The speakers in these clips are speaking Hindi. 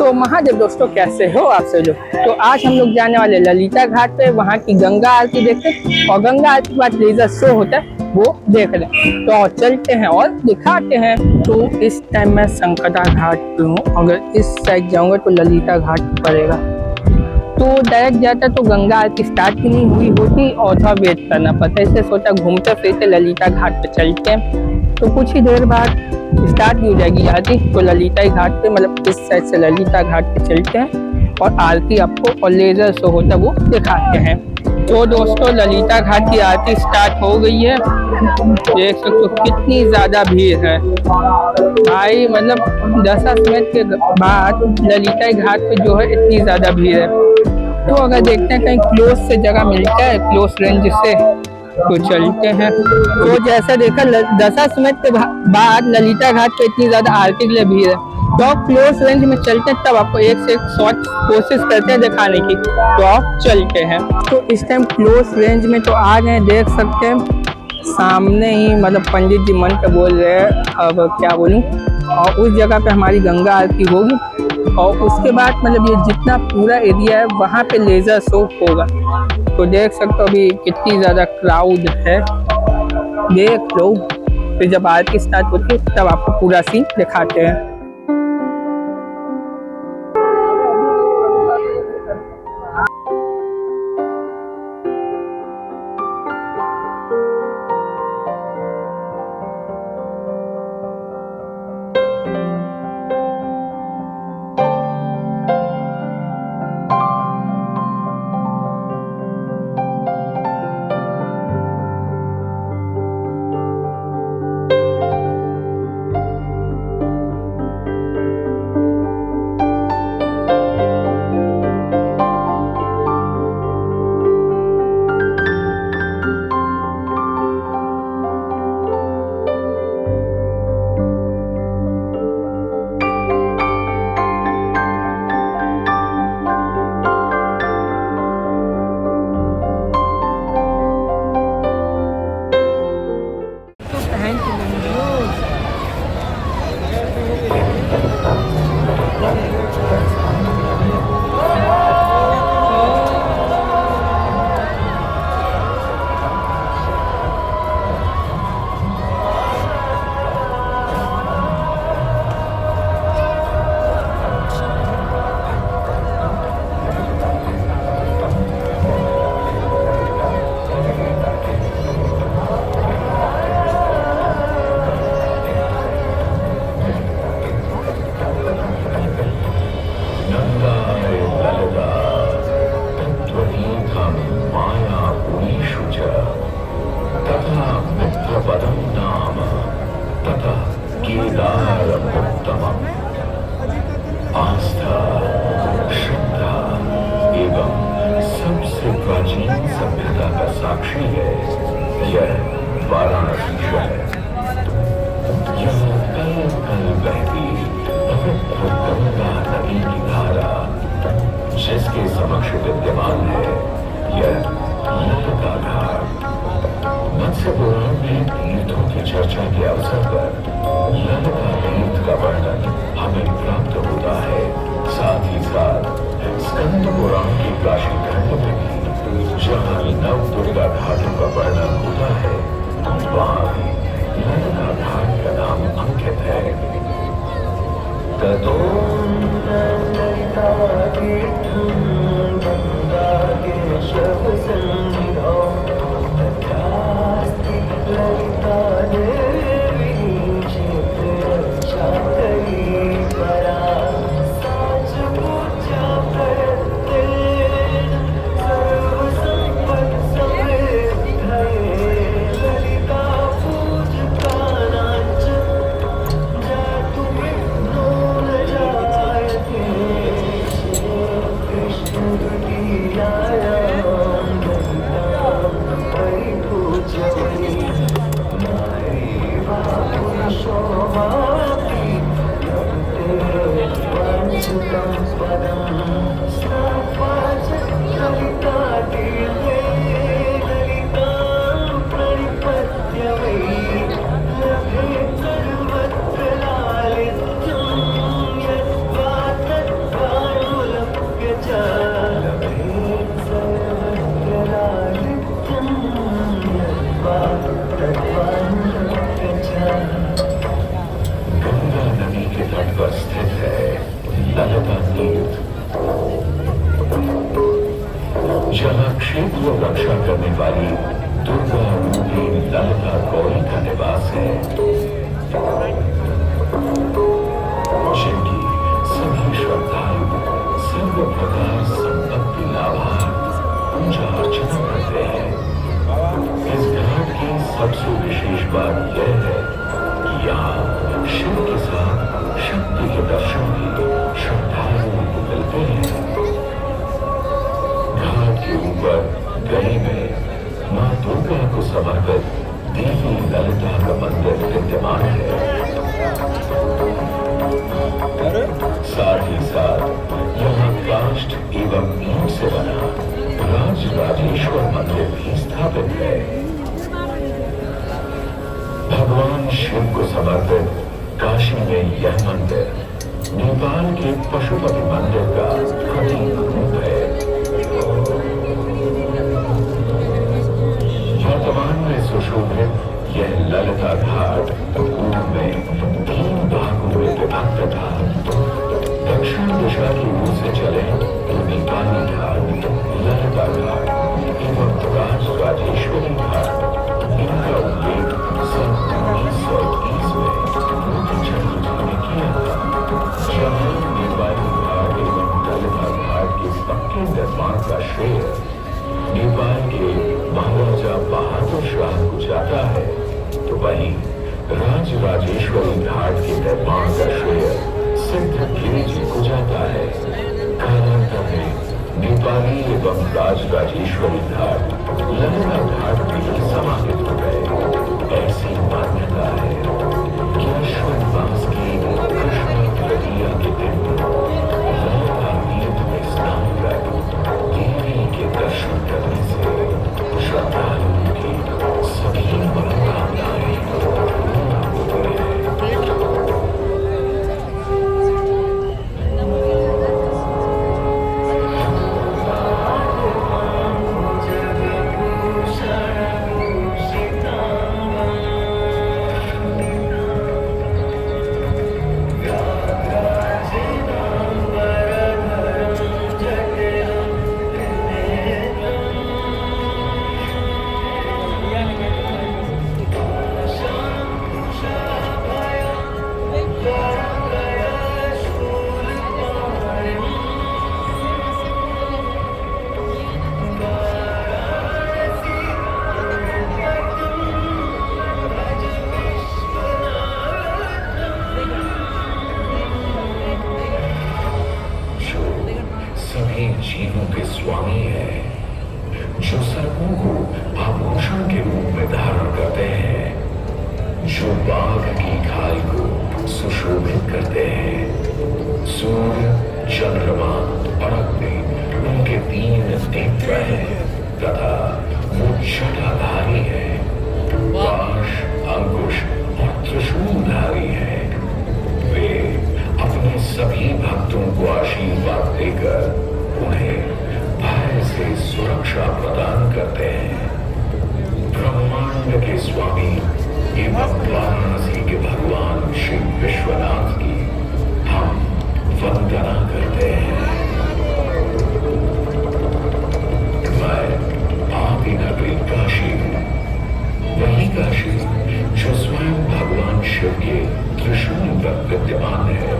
सो महादेव दोस्तों, कैसे हो आप सब लोग। तो आज हम लोग जाने वाले ललिता घाट पे, वहाँ की गंगा आरती देखते और गंगा आरती के बाद लेजर शो होता है वो देख लें। तो चलते हैं और दिखाते हैं। तो इस टाइम मैं संकटा घाट पे हूँ, अगर इस साइड जाऊँगा तो ललिता घाट पड़ेगा। तो डायरेक्ट जाता तो गंगा आरती स्टार्ट भी नहीं हुई होती और थोड़ा वेट करना पड़ता है, इसलिए सोचा घूमते फिरते ललिता घाट पे चलते हैं। तो कुछ ही देर बाद स्टार्ट भी हो जाएगी आरती। तो ललिता घाट पे, मतलब इस साइड से ललिता घाट पे चलते हैं और आरती आपको और लेजर शो होता है वो दिखाते हैं। तो दोस्तों ललिता घाट की आरती स्टार्ट हो गई है। देख सकते हो कितनी ज़्यादा भीड़ है भाई, मतलब 10 मिनट के बाद ललिता घाट पे जो है इतनी ज़्यादा भीड़ है। तो अगर देखते हैं कहीं क्लोज से जगह मिलता है, क्लोज रेंज से, तो चलते हैं। तो जैसा देखा 10 मिनट के बाद ललिता घाट पे इतनी ज़्यादा आरती के लिए भीड़ है। तो आप क्लोज रेंज में चलते हैं, तब आपको एक से एक शॉट कोशिश करते हैं दिखाने की। तो आप चलते हैं। तो इस टाइम क्लोज रेंज में तो आ गए, देख सकते हैं सामने ही, मतलब पंडित जी मंत्र बोल रहे हैं। अब क्या बोलूँ, और उस जगह पे हमारी गंगा आरती होगी और उसके बाद मतलब ये जितना पूरा एरिया है वहाँ पे लेजर शो होगा। तो देख सकते हो अभी कितनी ज़्यादा क्राउड है, देख लो। फिर जब आरती स्टार्ट होती है तब आपको पूरा सीन दिखाते हैं। आस्था, श्रद्धा एवं सबसे प्राचीन सभ्यता का साक्षी है यह वाराणसी शहर। यह कल कल बहती पवित्र गंगा नदी की धारा, जिसके समक्ष विद्यमान है यह ललिता घाट। मत्स्य पुराण में तीर्थों की चर्चा के अवसर पर ललिता तीर्थ का वर्णन हमें प्राप्त होता है। साथ ही साथ स्कंद पुराण के प्राचीन खंड में भी जहाँ नव दुर्गा घाटों का वर्णन होता है, वहाँ भी ललिता घाट का नाम अंकित है। ततो ललिता तीर्थं गंगा केशव सन्निधौ तथास्ति ललिता देवी क्षेत्ररक्षाकरी परा। साच पूजा करतेन सर्वसंपत् समृद्धये ललिता पूजकानां च जातु विघ्नो न जायते। श्री कृष्ण लीलायां ललितां परिपूज्यते। ललिता तीर्थ, जहाँ क्षेत्र रक्षा करने वाली दुर्गा रूपी ललिता गौरी का निवास है, जिनकी सभी श्रद्धालु सर्व प्रकार संपत्ति लाभार्थ पूजा अर्चना करते हैं। इस घाट की सबसे विशेष बात यह है कि यहाँ शिव के साथ शक्ति के दर्शन भी श्रद्धालुओं को मिलते हैं। घाट के ऊपर गली में मां दुर्गा को समर्पित देवी ललिता का मंदिर विद्यमान है। साथ ही साथ यहाँ काष्ठ एवं ईंट से बना राजराजेश्वर मंदिर भी स्थापित है। भगवान शिव को समर्पित काशी में यह मंदिर नेपाल के पशुपति मंदिर का प्रतीक रूप है। वर्तमान में सुशोभित यह ललिता घाट पूर्व में 3 भागों में विभक्त था। दक्षिण दिशा की ओर से चले तो नेपाली घाट, ललिता घाट एवं राजराजेश्वरी घाट। इनका उल्लेख सन 1921 में बुद्धचंद्र ने किया था। जहाँ नेपाली घाट एवं ललिता घाट के पक्के निर्माण का श्रेय नेपाल के महाराजा बहादुर शाह को जाता है, तो वहीं राजराजेश्वरी घाट के निर्माण का श्रेय सिद्धगिरी जी को जाता है। कालांतर में नेपाली एवं राजराजेश्वरी घाट ललिता घाट में समाहित हो गए। ऐसी मान्यता है कि अश्विन मास की कृष्ण तृतीया के दिन ललिता तीर्थ में स्नान कर देवी के दर्शन करने से श्रद्धालुओं की सभी मनोकामनाएं पूर्ण होती हैं। जीवों के स्वामी है, जो सर्पों को आभूषण के रूप में धारण करते हैं, जो बाघ की खाल को सुशोभित करते हैं। सूर्य, चंद्रमा और अग्नि उनके 3 नेत्र हैं तथा वो जटाधारी है, पाश, अंकुश और त्रिशूलधारी है। वे अपने सभी भक्तों को आशीर्वाद देकर उन्हें भय से सुरक्षा प्रदान करते हैं। ब्रह्मांड के स्वामी एवं वाराणसी के भगवान श्री विश्वनाथ की हम वंदना करते हैं। मैं आपकी नगरी काशी, वही काशी जो स्वयं भगवान शिव के त्रिशूल पर विद्यमान है।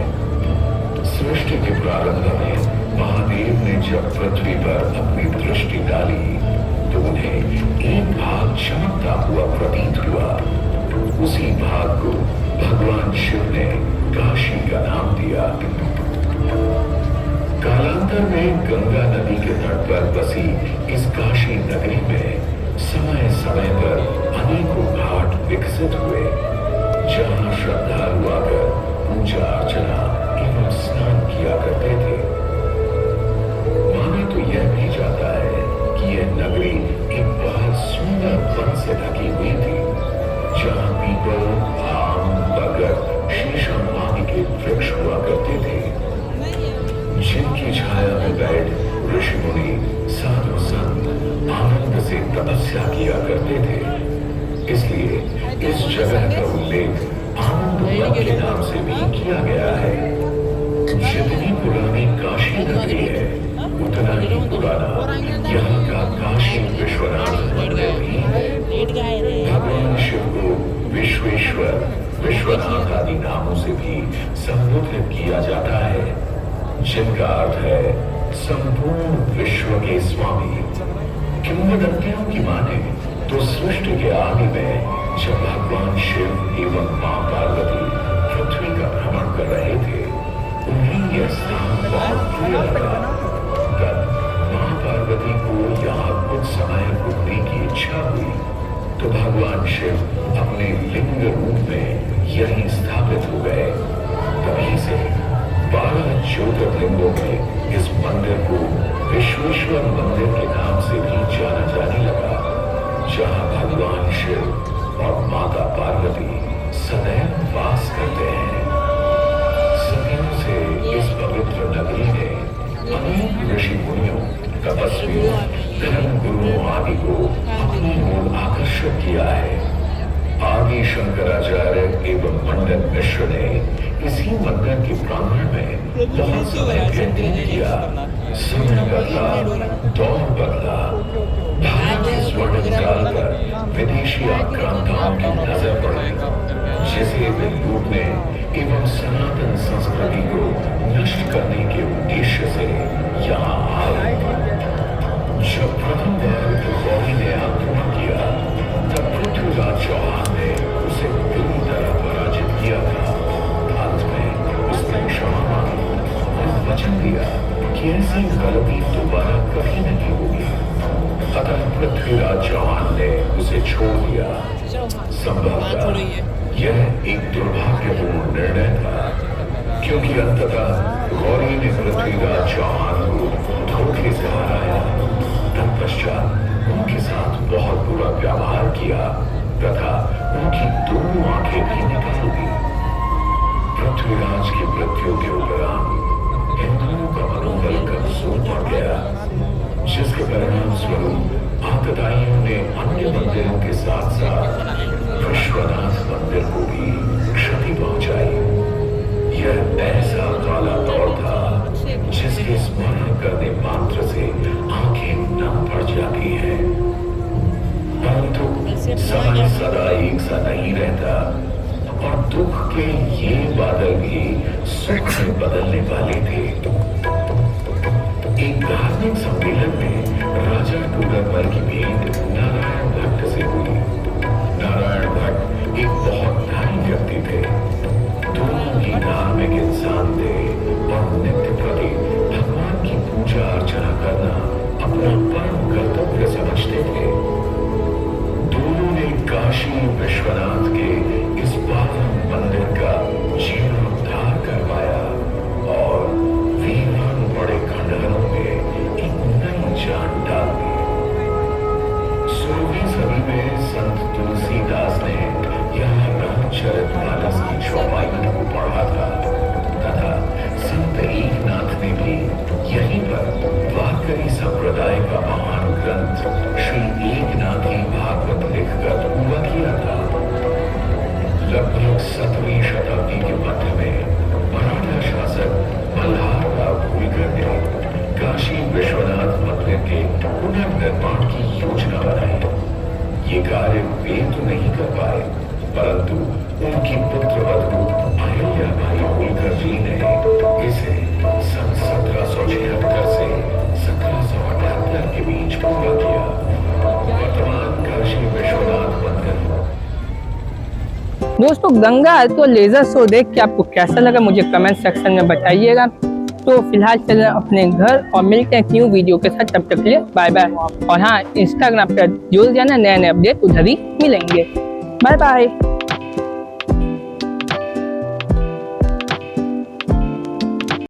सृष्टि के प्रारंभ में महादेव ने जब पृथ्वी पर अपनी दृष्टि डाली तो उन्हें एक भाग चमकता हुआ प्रतीत हुआ। उसी भाग को भगवान शिव ने काशी का नाम दिया। कालांतर में गंगा नदी के तट पर बसी इस काशी नगरी में समय समय पर अनेकों घाट विकसित हुए, जहां श्रद्धालु आकर पूजा अर्चना एवं स्नान किया करते थे। माना तो यह भी जाता है कि यह नगरी एक बहुत सुंदर वन से ढकी हुई थी, जहां पीपल, आम, बरगद, शीशम आदि के वृक्ष हुआ करते थे, जिनकी छाया में बैठ ऋषि मुनि, साधु संत आनंद से तपस्या किया करते थे। इसलिए इस जगह का उल्लेख आनंद वन के नाम से भी किया गया है। जितनी पुराना यहाँ का काशी विश्वनाथ मंदिर भी है। भगवान शिव को विश्वेश्वर, विश्वनाथ आदि नामों से भी संबोधित किया जाता है, जिनका अर्थ है संपूर्ण विश्व के स्वामी। किंवदंतियों की माने तो सृष्टि के आदि में जब भगवान शिव एवं मां पार्वती पृथ्वी का भ्रमण कर रहे थे, उन्हें यह स्थान बहुत प्रिय लगा। तब मां पार्वती को यहाँ कुछ समय रुकने की इच्छा हुई, तो भगवान शिव अपने लिंग रूप में यहीं स्थापित हो गए। तभी से 12 ज्योतिर्लिंगों में इस मंदिर को विश्वेश्वर मंदिर के नाम से भी जाना जाने लगा, जहां भगवान शिव और माता पार्वती सदैव वास करते हैं। सदियों से इस पवित्र नगरी ने अनेक ऋषि मुनियों, तपस्वियों, धर्म गुरुओं आदि को अपनी ओर आकर्षित किया है। आदि शंकराचार्य एवं मंडन मिश्र ने इसी मंदिर के प्रांगण में बहुत समय व्यतीत किया। समय बदला, दौर बदला, भारत के स्वर्ण काल पर विदेशी आक्रांताओं की नजर पड़ी, जिसे वे लूटने एवं सनातन संस्कृति को नष्ट करने के उद्देश्य से यहाँ आए। जब प्रथम बार गौरी ने आक्रमण किया, तब पृथ्वीराज चौहान ने उसे पूरी तरह पराजित किया था। अंत में उसने क्षमा मांगी और वचन दिया कि ऐसी गलती दोबारा कभी नहीं होगी। अतः पृथ्वीराज चौहान ने उसे छोड़ दिया। संभवतः यह एक दुर्भाग्यपूर्ण निर्णय था, क्योंकि अंततः गौरी ने पृथ्वीराज चौहान को धोखे से हराया। तत्पश्चात उनके साथ बहुत बुरा व्यवहार किया तथा उनकी दोनों आंखें भी निकाल दी। पृथ्वीराज की मृत्यु के उपरांत हिंदुओं का मनोबल कमजोर पड़ गया, जिसके परिणाम स्वरूप आतताइयों ने अन्य मंदिरों के साथ साथ विश्वनाथ मंदिर को भी क्षति पहुंचाई। यह ऐसा काला दौर था जिसके स्मरण करने मात्र से आंखें नम पड़ जाती हैं। परंतु समय सदा एक सा नहीं रहता और दुख के ये बादल भी सुख में बदलने वाले थे। एक धार्मिक सम्मेलन में राजा टूडरमल की भेंट नारायण भट्ट से हुई। नारायण भट्ट एक बहुत धनी व्यक्ति थे। दोनों ही धार्मिक इंसान थे और नित्य प्रति भगवान की पूजा अर्चना करना अपना परम कर्तव्य समझते थे। दोनों ने काशी विश्वनाथ के इस पावन मंदिर का जीर्णोद्धार करवाया और वीरान बड़े खंडहरों में एक नई जान डाल दी। 16वीं सदी में संत तुलसीदास ने यहाँ रामचरितमानस की चौपाई को पढ़ा था तथा संत एकनाथ ने भी यहीं पर वारकरी संप्रदाय का महान ग्रंथ श्री एकनाथी भागवत लिखकर पूरा किया था। लगभग 7वीं शताब्दी के मध्य में मराठा शासक मल्हार राव होलकर ने काशी विश्वनाथ मंदिर के पुनर्निर्माण की योजना बनाई। ये कार्य वे तो नहीं कर पाए, परंतु उनकी पुत्रवधू अहिल्याबाई होलकर जी ने इसे सन 1776 से 1778 के बीच पूरा किया। वर्तमान काशी विश्वनाथ मंदिर। दोस्तों, गंगा आरती और लेजर शो देख के आपको कैसा लगा मुझे कमेंट सेक्शन में बताइएगा। तो फिलहाल चलें अपने घर और मिलते हैं एक न्यू वीडियो के साथ। तब तक के लिए बाय बाय। और हाँ, इंस्टाग्राम पर जुड़ जाना, नए नए अपडेट उधर ही मिलेंगे। Bye bye.